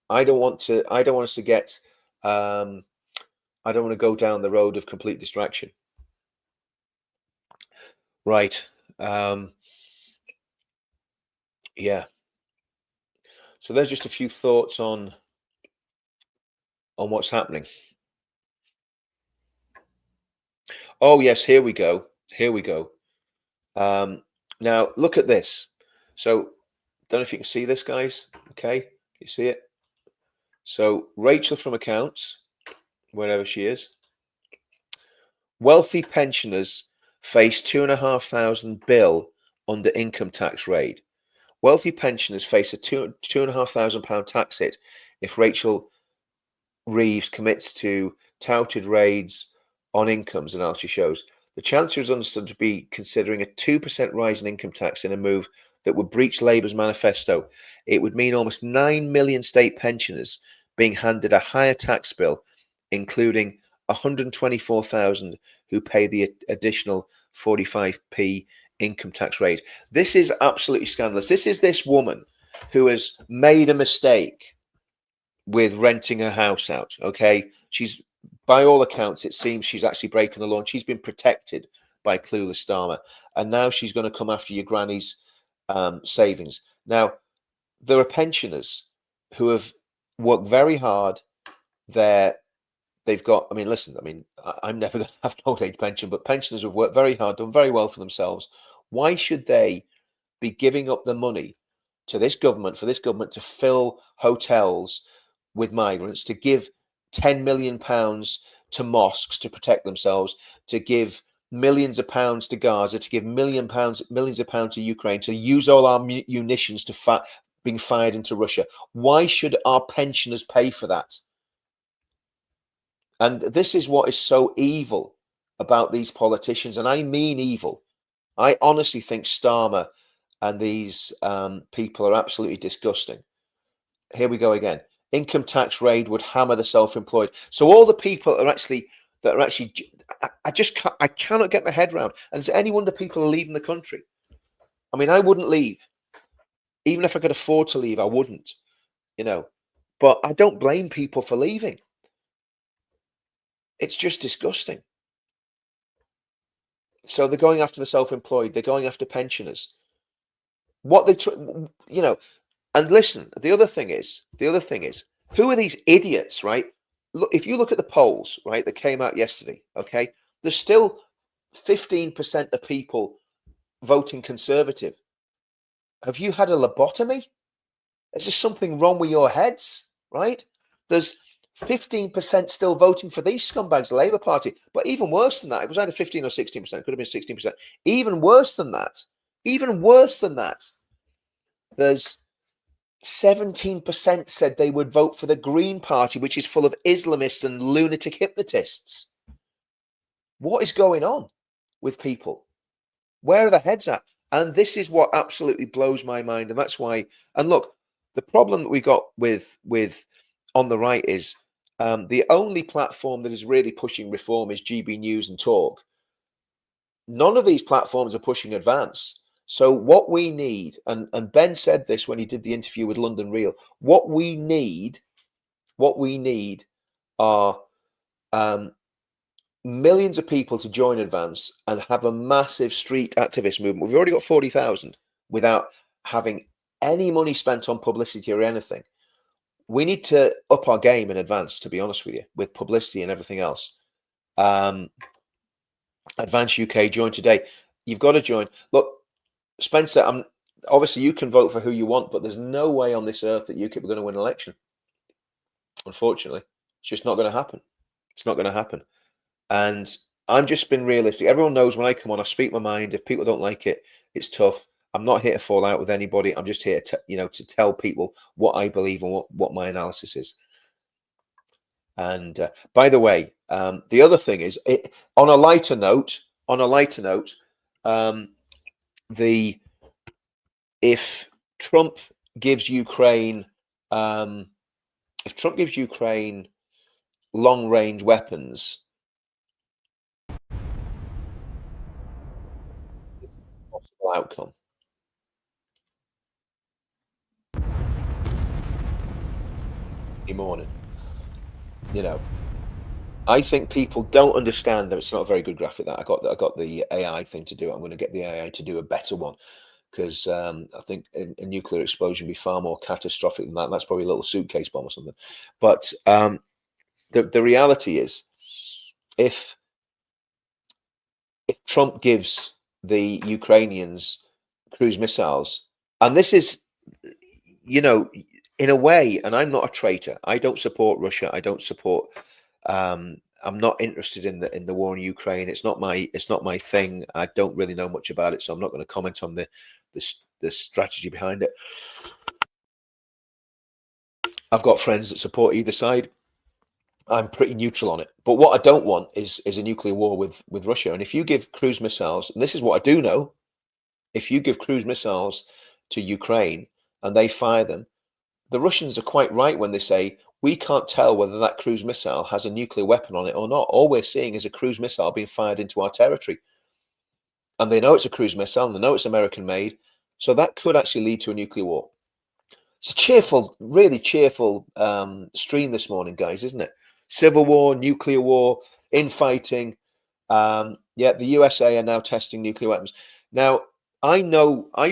I don't want us to get I don't want to go down the road of complete distraction. Right. Yeah. So there's just a few thoughts on what's happening. Oh, yes. Here we go. Now, look at this. So, don't know if you can see this, guys. Okay. Can you see it? So, Rachel from accounts, wherever she is. Wealthy pensioners face £2,500 bill under income tax raid. Wealthy pensioners face a £2,500 tax hit if Rachel Reeves commits to touted raids on incomes, analysis shows. The Chancellor is understood to be considering a 2% rise in income tax in a move that would breach Labour's manifesto. It would mean almost 9 million state pensioners being handed a higher tax bill, including 124,000 who pay the additional 45p income tax rate. This is absolutely scandalous. This is this woman who has made a mistake. with renting her house out. Okay, she's, by all accounts, it seems she's actually breaking the law. And she's been protected by clueless Starmer, and now she's going to come after your granny's savings. Now, there are pensioners who have worked very hard. They've got, I mean, listen, I mean, I'm never going to have an old age pension, but pensioners have worked very hard, done very well for themselves. Why should they be giving up the money to this government, for this government to fill hotels with migrants, to give £10 million to mosques to protect themselves, to give millions of pounds to Gaza, to give millions of pounds to Ukraine, to use all our munitions to being fired into Russia? Why should our pensioners pay for that? And this is what is so evil about these politicians, and I mean evil. I honestly think Starmer and these people are absolutely disgusting. Here we go again. Income tax raid would hammer the self-employed. So all the people are actually I cannot get my head around. And is there any wonder people are leaving the country? I mean, I wouldn't leave. Even if I could afford to leave, I wouldn't, but I don't blame people for leaving. It's just disgusting. So they're going after the self-employed. They're going after pensioners. What they, and listen, the other thing is, who are these idiots, right? Look, if you look at the polls, right, that came out yesterday, okay, there's still 15% of people voting Conservative. Have you had a lobotomy? Is there something wrong with your heads, right? There's 15% still voting for these scumbags, the Labour Party. But even worse than that, it was either 15 or 16%. It could have been 16%. Even worse than that, there's 17% said they would vote for the Green Party, which is full of Islamists and lunatic hypnotists. What is going on with people? Where are their heads at? And this is what absolutely blows my mind. And that's why, and look, the problem that we got with on the right is the only platform that is really pushing reform is GB News and Talk. None of these platforms are pushing advance. So what we need, and Ben said this when he did the interview with London Real, what we need are millions of people to join Advance and have a massive street activist movement. We've already got 40,000 without having any money spent on publicity or anything. We need to up our game in Advance, to be honest with you, with publicity and everything else. Advance UK, join today. You've got to join. Look, Spencer, obviously you can vote for who you want, but there's no way on this earth that UKIP are going to win an election. Unfortunately, it's just not going to happen. It's not going to happen. And I'm just being realistic. Everyone knows when I come on, I speak my mind. If people don't like it, it's tough. I'm not here to fall out with anybody. I'm just here to tell people what I believe and what my analysis is. And by the way, the other thing is, on a lighter note, if Trump gives Ukraine, long-range weapons, possible outcome. Morning. I think people don't understand that it's not a very good graphic. That I got the AI thing to do. I'm going to get the AI to do a better one, because I think a nuclear explosion would be far more catastrophic than that. And that's probably a little suitcase bomb or something. But the reality is, if Trump gives the Ukrainians cruise missiles, and this is, in a way, and I'm not a traitor. I don't support Russia. I don't support. I'm not interested in the war in Ukraine. It's not my thing. I don't really know much about it, so I'm not going to comment on the strategy behind it. I've got friends that support either side. I'm pretty neutral on it. But what I don't want is a nuclear war with Russia. And if you give cruise missiles, and this is what I do know, if you give cruise missiles to Ukraine and they fire them, the Russians are quite right when they say, we can't tell whether that cruise missile has a nuclear weapon on it or not. All we're seeing is a cruise missile being fired into our territory. And they know it's a cruise missile, and they know it's American made. So that could actually lead to a nuclear war. It's a cheerful, really cheerful stream this morning, guys, isn't it? Civil war, nuclear war, infighting. Yeah, the USA are now testing nuclear weapons. Now, I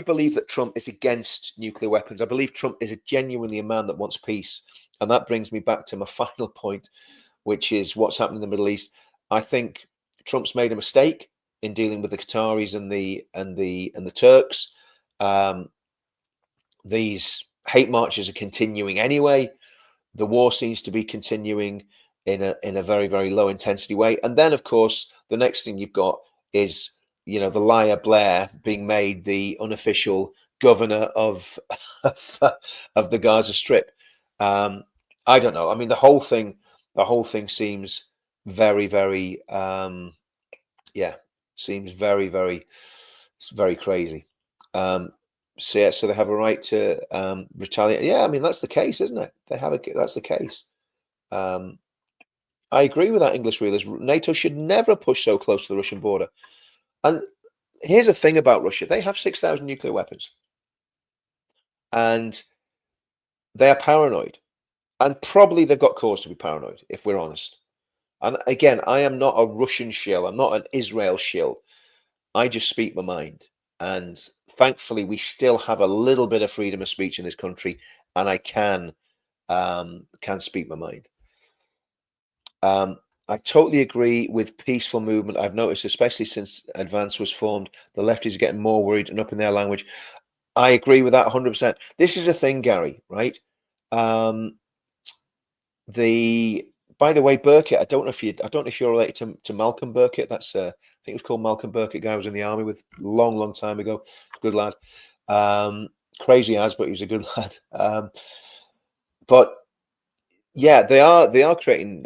believe that Trump is against nuclear weapons. I believe Trump is genuinely a man that wants peace. And that brings me back to my final point, which is what's happening in the Middle East. I think Trump's made a mistake in dealing with the Qataris and the Turks. These hate marches are continuing anyway. The war seems to be continuing in a very, very low intensity way. And then, of course, the next thing you've got is, the liar Blair being made the unofficial governor of of the Gaza Strip. I don't know. I mean, the whole thing seems very, very, seems very, very, it's very crazy. So they have a right to retaliate. Yeah, I mean, that's the case, isn't it? That's the case. I agree with that, English readers. NATO should never push so close to the Russian border. And here's the thing about Russia. They have 6,000 nuclear weapons. And they are paranoid. And probably they've got cause to be paranoid, if we're honest. And again, I am not a Russian shill. I'm not an Israel shill. I just speak my mind. And thankfully, we still have a little bit of freedom of speech in this country, and I can speak my mind. I totally agree with peaceful movement. I've noticed, especially since Advance was formed, the lefties are getting more worried and up in their language. I agree with that 100%. This is a thing, Gary, right? By the way, Burkitt, I don't know if you're related to Malcolm Burkitt. That's I think it was called Malcolm Burkitt. Guy was in the army with long time ago. Good lad. Crazy as, but he was a good lad. But yeah, they are creating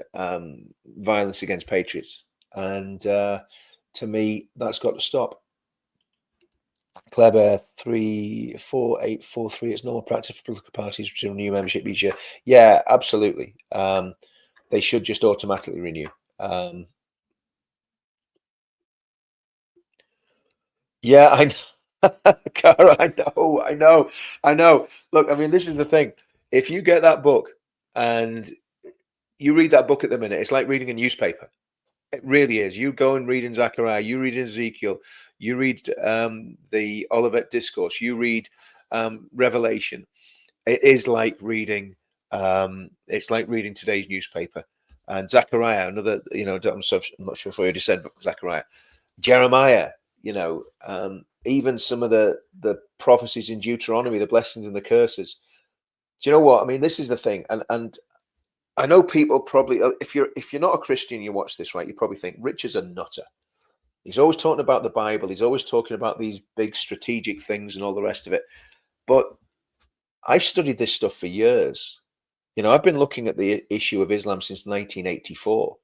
violence against patriots, and to me, that's got to stop. Clever 34843. It's normal practice for political parties to renew membership each year. Yeah, absolutely. They should just automatically renew. Yeah, I know. Cara, I know. Look, I mean, this is the thing. If you get that book and you read that book at the minute, it's like reading a newspaper. It really is. You go and read in Zechariah, you read in Ezekiel, you read the Olivet Discourse, you read Revelation. It is like reading. It's like reading today's newspaper. And Zechariah, another, I'm not sure if I already said, but Zechariah, Jeremiah, even some of the prophecies in Deuteronomy, the blessings and the curses. Do you know what I mean? This is the thing, and I know people probably, if you're not a Christian, you watch this, right? You probably think Richard's a nutter. He's always talking about the Bible. He's always talking about these big strategic things and all the rest of it. But I've studied this stuff for years. I've been looking at the issue of Islam since 1984.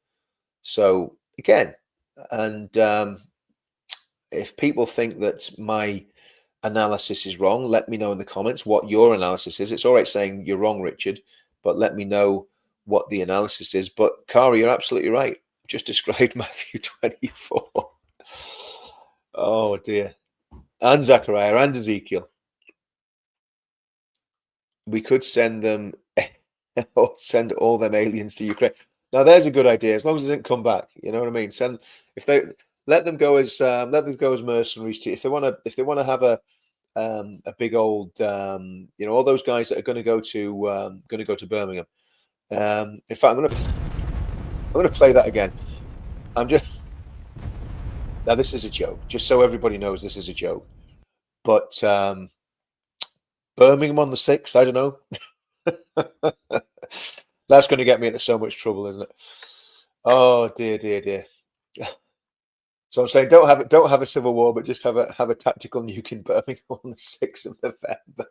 So again, and if people think that my analysis is wrong, let me know in the comments what your analysis is. It's all right saying you're wrong, Richard, but let me know what the analysis is. But Kari, you're absolutely right. I've just described Matthew 24. Oh dear. And Zechariah and Ezekiel. We could send them or send all them aliens to Ukraine. Now there's a good idea, as long as they didn't come back. You know what I mean? Let them go as mercenaries if they want to have a big old all those guys that are going to go to Birmingham. In fact, I'm going to play that again. Now this is a joke, just so everybody knows this is a joke. But Birmingham on the 6th, I don't know. That's going to get me into so much trouble, isn't it? Oh dear. So I'm saying don't have a civil war, but just have a tactical nuke in Birmingham on the 6th of November.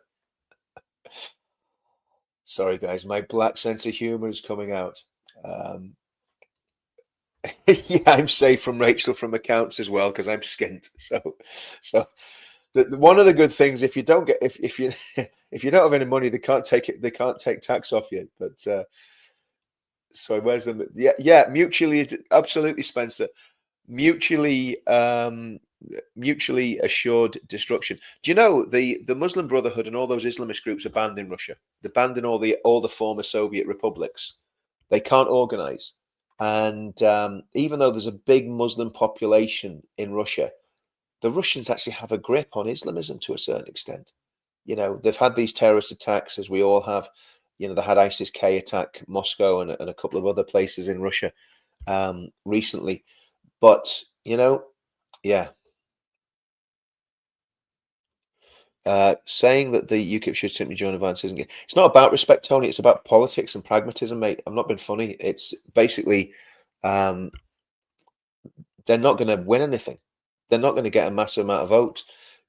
Sorry guys, my black sense of humor is coming out. Yeah, I'm safe from Rachel from accounts as well because I'm skint. So one of the good things, if you don't have any money, they can't take tax off you. But sorry, where's the mutually, absolutely, Spencer, mutually mutually assured destruction. Do you know the Muslim Brotherhood and all those Islamist groups are banned in Russia? They're banned in all the former Soviet republics. They can't organize, and even though there's a big Muslim population in Russia, the Russians actually have a grip on Islamism to a certain extent. You know, they've had these terrorist attacks, as we all have. You know, they had ISIS-K attack Moscow and a couple of other places in Russia recently. But, you know, yeah. Saying that the UKIP should simply join advance isn't good. It's not about respect, Tony. It's about politics and pragmatism, mate. I'm not being funny. It's basically they're not going to win anything. They're not going to get a massive amount of votes,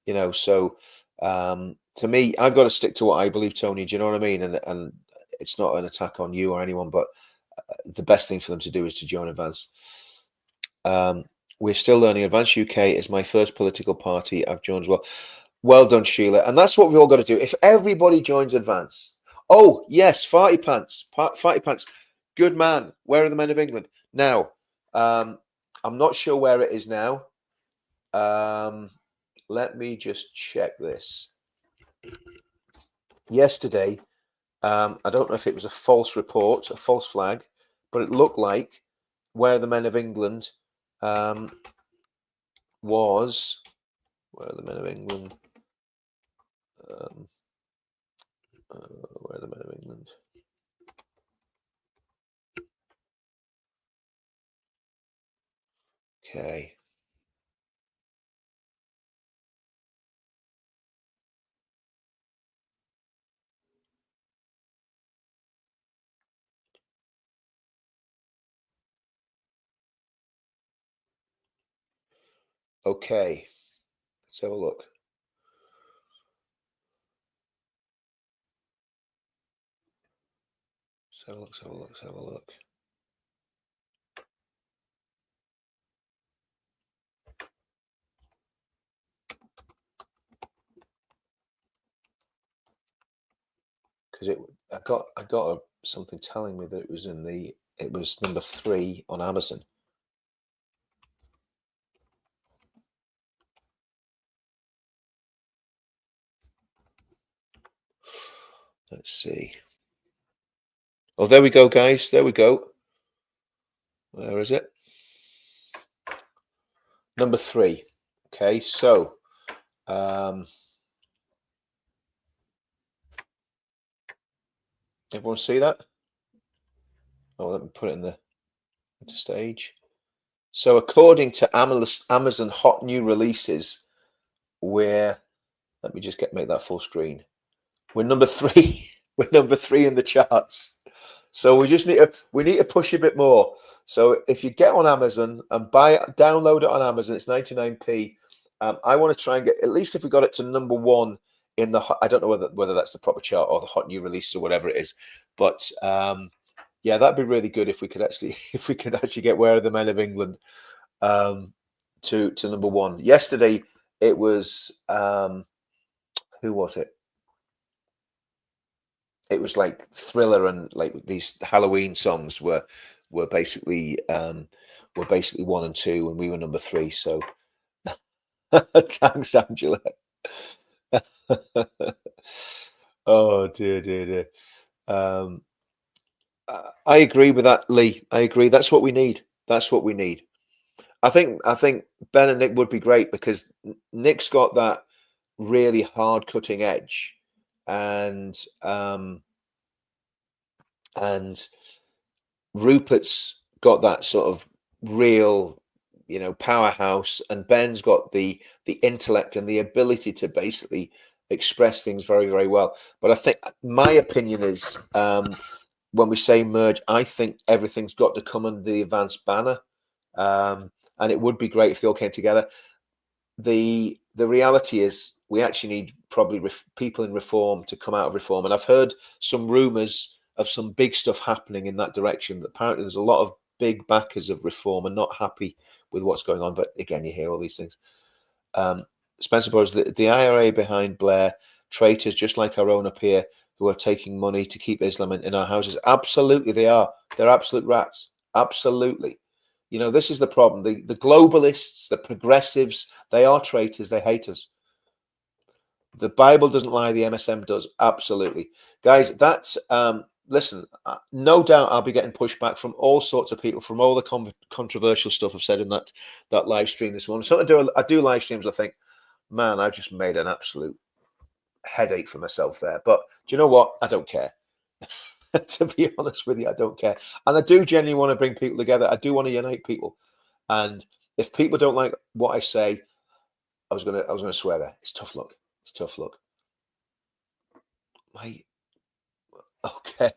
you know. So to me, I've got to stick to what I believe, Tony. Do you know what I mean? And it's not an attack on you or anyone, but the best thing for them to do is to join advance. We're still learning. Advance UK is my first political party I've joined as well. Well done, Sheila. And that's what we've all got to do. If everybody joins Advance. Oh, yes, Farty Pants. Farty Pants. Good man. Where are the men of England? Now, I'm not sure where it is now. Let me just check this. Yesterday, I don't know if it was a false report, a false flag, but it looked like Where are the Men of England was... Where are the Men of England? Where are the Men of England? Okay. Okay. Let's have a look. Let's have a look. Because I got something telling me that it was it was number 3 on Amazon. Let's see. Oh, there we go, guys. There we go. Where is it? Number 3. Okay, so everyone see that? Oh, let me put it into stage. So according to Amazon hot new releases, let me just make that full screen. We're number 3. We're number 3 in the charts. So we need to push a bit more. So if you get on Amazon and download it on Amazon, it's 99p. I want to try and get, at least if we got it to number 1 in the, I don't know whether that's the proper chart or the hot new release or whatever it is, but yeah, that'd be really good if we could actually get Where Are the Men of England to number 1. Yesterday it was who was it? It was like Thriller and like these Halloween songs were basically 1 and 2, and we were number 3. So thanks, Angela. Oh dear. I agree with that, Lee. I agree. That's what we need. That's what we need. I think Ben and Nick would be great because Nick's got that really hard cutting edge, and Rupert's got that sort of real, you know, powerhouse, and Ben's got the intellect and the ability to basically express things very, very well. But I think my opinion is when we say merge, I think everything's got to come under the Advanced banner, and it would be great if they all came together. The reality is we actually need probably people in Reform to come out of Reform, and I've heard some rumours of some big stuff happening in that direction. Apparently there's a lot of big backers of Reform and not happy with what's going on. But again, you hear all these things. Spencer Burrows, the IRA behind Blair, traitors just like our own up here who are taking money to keep Islam in our houses. Absolutely, they are. They're absolute rats. Absolutely. You know, this is the problem. The globalists, the progressives, they are traitors. They hate us. The Bible doesn't lie. The MSM does. Absolutely. Guys, that's, listen, no doubt I'll be getting pushback from all sorts of people, from all the controversial stuff I've said in that live stream this morning. So I do live streams, I think, man, I just made an absolute headache for myself there. But do you know what? I don't care. To be honest with you, I don't care. And I do genuinely want to bring people together. I do want to unite people. And if people don't like what I say, I was gonna swear there. It's tough luck. It's tough luck. Okay.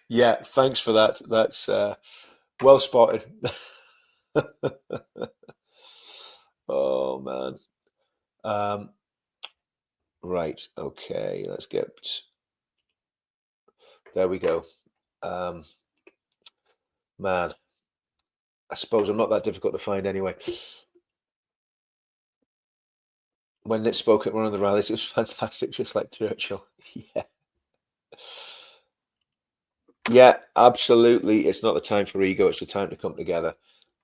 Yeah, thanks for that. That's well spotted. Oh man. Right. Okay. Let's get. There we go. Man, I suppose I'm not that difficult to find anyway. When Nick spoke at one of the rallies, it was fantastic, just like Churchill. Yeah. Yeah, absolutely. It's not the time for ego. It's the time to come together.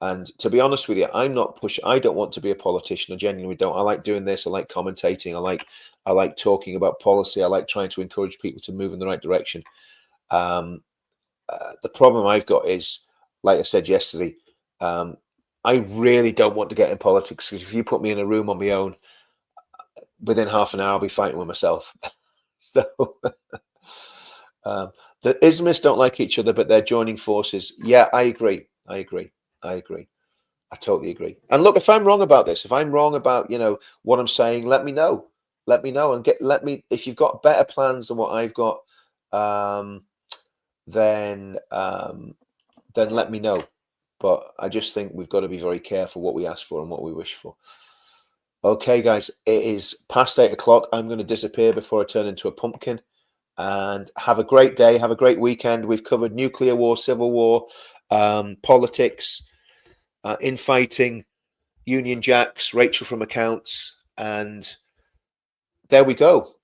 And to be honest with you, I don't want to be a politician. I genuinely don't. I like doing this. I like commentating. I like talking about policy. I like trying to encourage people to move in the right direction. The problem I've got is, like I said yesterday, I really don't want to get in politics, because if you put me in a room on my own, within half an hour, I'll be fighting with myself. So the Islamists don't like each other, but they're joining forces. Yeah, I agree. I totally agree. And look, if I'm wrong about this, if I'm wrong about, what I'm saying, let me know. Let me know, and if you've got better plans than what I've got, then let me know. But I just think we've got to be very careful what we ask for and what we wish for. Okay, guys, it is past 8 o'clock. I'm going to disappear before I turn into a pumpkin. And have a great day. Have a great weekend. We've covered nuclear war, civil war, politics, infighting, Union Jacks, Rachel from accounts, and there we go.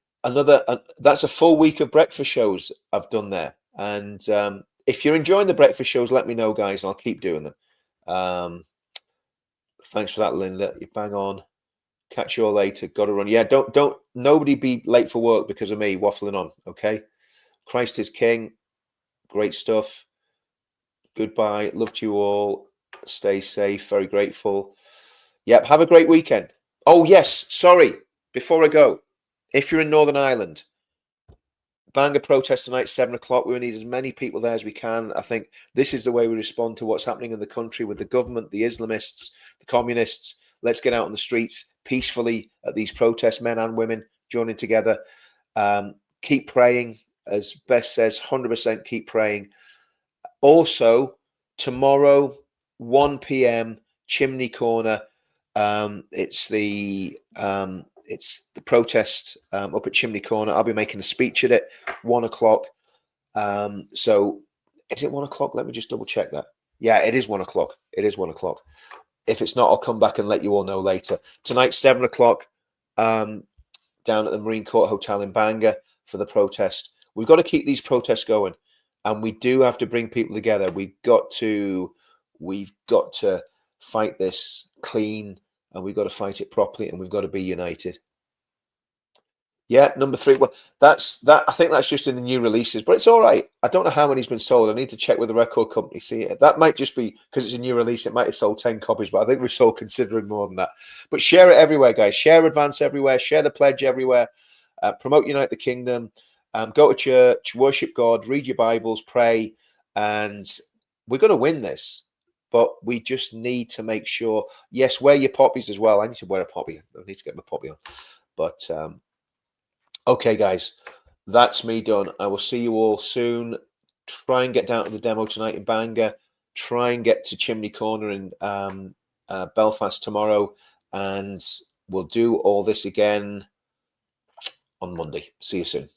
That's a full week of breakfast shows I've done there. And if you're enjoying the breakfast shows, let me know, guys, and I'll keep doing them. Thanks for that, Linda. You bang on. Catch you all later. Got to run. Yeah, don't nobody be late for work because of me waffling on. Okay. Christ is King. Great stuff. Goodbye. Love to you all. Stay safe. Very grateful. Yep. Have a great weekend. Oh, yes. Sorry. Before I go, if you're in Northern Ireland, Bangor protest tonight, 7 o'clock. We need as many people there as we can. I think this is the way we respond to what's happening in the country with the government, the Islamists, the communists. Let's get out on the streets peacefully at these protests, men and women joining together. Keep praying, as Bess says, 100% keep praying. Also, tomorrow, 1 p.m, Chimney Corner. It's the protest up at Chimney Corner. I'll be making a speech at it, 1 o'clock. So is it 1 o'clock? Let me just double check that. Yeah, it is 1 o'clock. It is 1 o'clock. If it's not, I'll come back and let you all know later. Tonight, 7 o'clock, down at the Marine Court Hotel in Bangor for the protest. We've got to keep these protests going, and we do have to bring people together. We've got to fight this clean, and we've got to fight it properly, and we've got to be united. Yeah, number 3. Well, that's that. I think that's just in the new releases, but it's all right. I don't know how many's been sold. I need to check with the record company. See, that might just be because it's a new release. It might have sold 10 copies, but I think we've sold considerably more than that. But share it everywhere, guys. Share Advance everywhere. Share the pledge everywhere. Promote Unite the Kingdom. Go to church, worship God, read your Bibles, pray, and we're going to win this. But we just need to make sure. Yes, wear your poppies as well. I need to wear a poppy. I need to get my poppy on. But okay, guys, that's me done. I will see you all soon. Try and get down to the demo tonight in Bangor. Try and get to Chimney Corner in Belfast tomorrow. And we'll do all this again on Monday. See you soon.